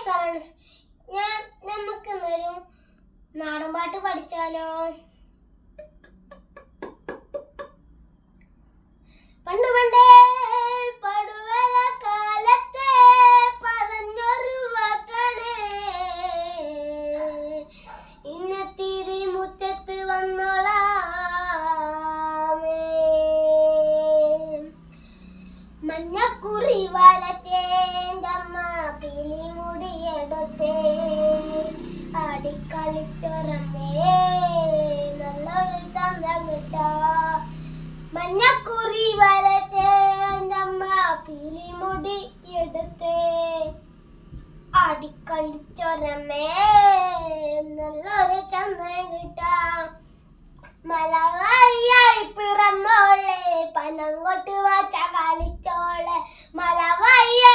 Friends, നമുക്കിന്നൊരു നാടൻ പാട്ട് പഠിച്ചാലോ? പണ്ട് പണ്ടേ പടുവല കാലത്തെ പറഞ്ഞൊരു വാക്കാണ്, ഇന്നത്തിരി മുറ്റത്ത് വന്നോളാമേ. മഞ്ഞക്കുറി വരത്തേൻ്റമ്മ പിലിമുടിയെടുത്തേ, ആടിക്കളിച്ചൊരമ്മേ നല്ലൊരു ചന്തം കിട്ടാ. മഞ്ഞക്കുറി വരത്തേൻ്റമ്മ പിലിമുടി എടുത്തേ, ആടിക്കളിച്ചൊരമ്മേ നല്ലൊരു ചന്തം കിട്ടാ. മലവായി പിറന്നോളെ പനം കൊട്ട് വച്ച കളിച്ചോളെ, മലവായി